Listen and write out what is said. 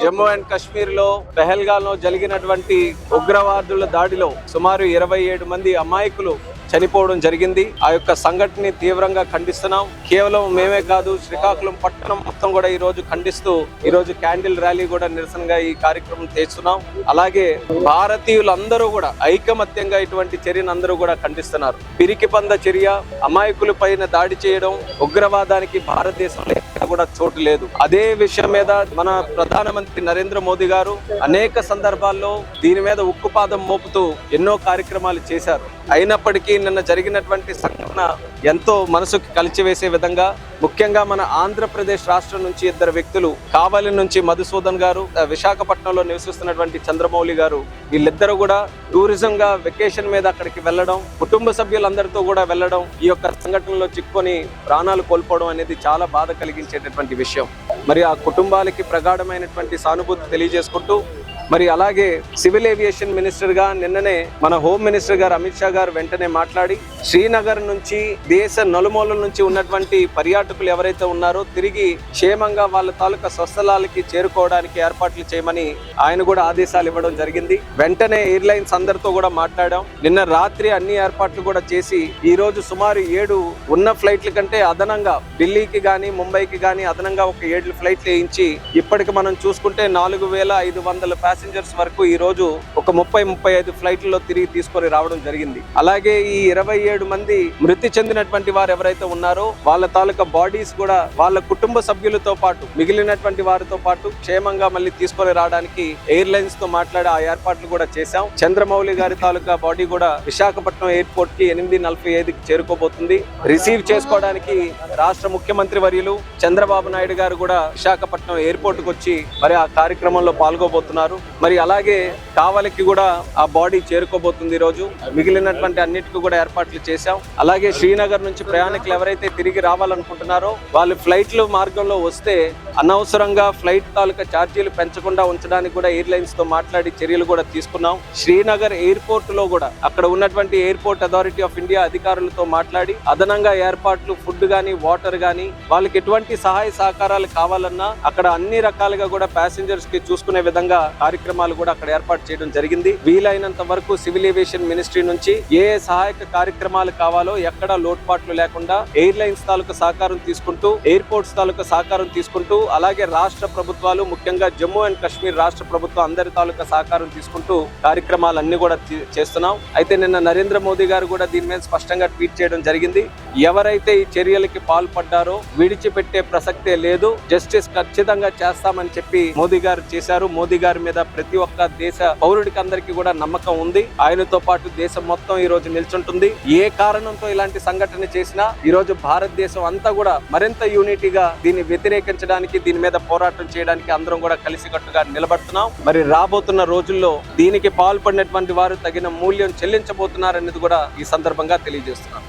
Jammu and Kashmir లో పెహల్గాంలో జరిగినటువంటి ఉగ్రవాదుల దాడిలో సుమారు 27 మంది అమాయకులు చనిపోవడం జరిగింది. ఆ యొక్క సంఘటనని తీవ్రంగా ఖండిస్తున్నాం. కేవలం మేమే కాదు, శ్రీకాకుళం పట్టణం మొత్తం కూడా ఈ రోజు ఖండిస్తూ ఈ రోజు క్యాండిల్ ర్యాలీ కూడా నిరసనగా ఈ కార్యక్రమం చేస్తున్నాం. అలాగే భారతీయులందరూ కూడా ఐకమత్యంగా ఇటువంటి చర్యను అందరూ కూడా ఖండిస్తున్నారు. పిరికి పంద చర్య, అమాయకుల పైన దాడి చేయడం, ఉగ్రవాదానికి భారతదేశంలో కూడా చోటు లేదు. అదే విషయం మీద మన ప్రధానమంత్రి నరేంద్ర మోదీ గారు అనేక సందర్భాల్లో దీని మీద ఉక్కుపాదం మోపుతూ ఎన్నో కార్యక్రమాలు చేశారు. అయినప్పటికీ నిన్న జరిగినటువంటి సంఘటన ఎంతో మనసుకి కలిచివేసే విధంగా, ముఖ్యంగా మన ఆంధ్రప్రదేశ్ రాష్ట్రం నుంచి 2 వ్యక్తులు, కావలి నుంచి మధుసూదన్ గారు, విశాఖపట్నంలో నివసిస్తున్నటువంటి చంద్రమౌళి గారు, వీళ్ళిద్దరూ కూడా టూరిజం గా వెకేషన్ మీద అక్కడికి వెళ్ళడం, కుటుంబ సభ్యులందరితో కూడా వెళ్ళడం, ఈ యొక్క సంఘటనలో చిక్కుకొని ప్రాణాలు కోల్పోవడం అనేది చాలా బాధ కలిగించేటటువంటి విషయం. మరి ఆ కుటుంబాలకి ప్రగాఢమైనటువంటి సానుభూతి తెలియజేసుకుంటూ, మరి అలాగే సివిల్ ఏవియేషన్ మినిస్టర్ గా నిన్ననే మన హోమ్ మినిస్టర్ గారు అమిత్ షా గారు వెంటనే మాట్లాడి శ్రీనగర్ నుంచి, దేశ నలుమూలల నుంచి ఉన్నటువంటి పర్యాటకులు ఎవరైతే ఉన్నారో తిరిగి క్షేమంగా వాళ్ళ తాలూకా స్వస్థలాలకి చేరుకోవడానికి ఏర్పాట్లు చేయమని ఆయన కూడా ఆదేశాలు ఇవ్వడం జరిగింది. వెంటనే ఎయిర్లైన్స్ అందరితో కూడా మాట్లాడాం. నిన్న రాత్రి అన్ని ఏర్పాట్లు కూడా చేసి ఈ రోజు సుమారు 7 ఉన్న ఫ్లైట్ల కంటే అదనంగా ఢిల్లీకి గానీ ముంబైకి గానీ అదనంగా ఒక 7 ఫ్లైట్లు వేయించి ఇప్పటికి మనం చూసుకుంటే 4500 ప్యాసింజర్స్ వరకు ఈ రోజు ఒక 30-35 ఫ్లైట్లలో తిరిగి తీసుకొని రావడం జరిగింది. అలాగే ఈ 27 మంది మృతి చెందినటువంటి వారు ఎవరైతే ఉన్నారో వాళ్ళ తాలూకా బాడీస్ కూడా వాళ్ళ కుటుంబ సభ్యులతో పాటు మిగిలినటువంటి వారితో పాటు క్షేమంగా మళ్ళీ తీసుకొని రావడానికి ఎయిర్లైన్స్ తో మాట్లాడి ఆ ఏర్పాట్లు కూడా చేశాం. చంద్రమౌళి గారి తాలూకా బాడీ కూడా విశాఖపట్నం ఎయిర్పోర్ట్ కి 8:45కి చేరుకోబోతుంది. రిసీవ్ చేసుకోవడానికి రాష్ట్ర ముఖ్యమంత్రి వర్యులు చంద్రబాబు నాయుడు గారు కూడా విశాఖపట్నం ఎయిర్పోర్ట్ కు వచ్చి మరి ఆ కార్యక్రమంలో పాల్గొబోతున్నారు. మరి అలాగే కావలికి కూడా ఆ బాడీ చేరుకోబోతుంది. ఈ రోజు మిగిలినటువంటి అన్నిటికీ కూడా ఏర్పాట్లు చేశాం. అలాగే శ్రీనగర్ నుంచి ప్రయాణికులు ఎవరైతే తిరిగి రావాలనుకుంటున్నారో వాళ్ళు ఫ్లైట్లు మార్గంలో వస్తే అనవసరంగా ఫ్లైట్ తాలూకా ఛార్జీలు పెంచకుండా ఉంచడానికి కూడా ఎయిర్లైన్స్ తో మాట్లాడి చర్యలు కూడా తీసుకున్నాం. శ్రీనగర్ ఎయిర్పోర్ట్ లో కూడా అక్కడ ఉన్నటువంటి ఎయిర్పోర్ట్ అథారిటీ ఆఫ్ ఇండియా అధికారులతో మాట్లాడి అదనంగా ఏర్పాట్లు, ఫుడ్ గానీ, వాటర్ గానీ, వాళ్ళకి ఎటువంటి సహాయ సహకారాలు కావాలన్నా అక్కడ అన్ని రకాలుగా కూడా ప్యాసింజర్స్ కి చూసుకునే విధంగా కార్యక్రమాలు కూడా అక్కడ ఏర్పాటు చేయడం జరిగింది. వీలైనంత వరకు సివిల్ ఏవియేషన్ మినిస్ట్రీ నుంచి ఏ సహాయక కార్యక్రమాలు కావాలో ఎక్కడ లోటుపాట్లు లేకుండా ఎయిర్లైన్స్ తాలూకా సహకారం తీసుకుంటూ, ఎయిర్పోర్ట్స్ తాలూకా సహకారం తీసుకుంటూ, అలాగే రాష్ట్ర ప్రభుత్వాలు, ముఖ్యంగా జమ్మూ అండ్ కాశ్మీర్ రాష్ట్ర ప్రభుత్వం అందరి తాలూకా సహకారం తీసుకుంటూ కార్యక్రమాలన్నీ కూడా చేస్తున్నాం. అయితే నిన్న నరేంద్ర మోదీ గారు కూడా దీని మీద స్పష్టంగా ట్వీట్ చేయడం జరిగింది. ఎవరైతే ఈ చర్యలకి పాల్పడ్డారో విడిచిపెట్టే ప్రసక్తే లేదు, జస్టిస్ ఖచ్చితంగా చేస్తామని చెప్పి మోదీ గారు చేశారు. మోదీ గారి మీద ప్రతి ఒక్క దేశ పౌరుడికి అందరికీ కూడా నమ్మకం ఉంది. ఆయనతో పాటు దేశం మొత్తం ఈ రోజు నిల్చుంటుంది. ఏ కారణంతో ఇలాంటి సంఘటన చేసినా ఈ రోజు భారతదేశం అంతా కూడా మరింత యూనిటీగా దీన్ని వ్యతిరేకించడానికి, దీని మీద పోరాటం చేయడానికి అందరం కూడా కలిసికట్టుగా నిలబడుతున్నాం. మరి రాబోతున్న రోజుల్లో దీనికి పాల్పడినటువంటి వారు తగిన మూల్యం చెల్లించబోతున్నారనేది కూడా ఈ సందర్భంగా తెలియజేస్తున్నాం.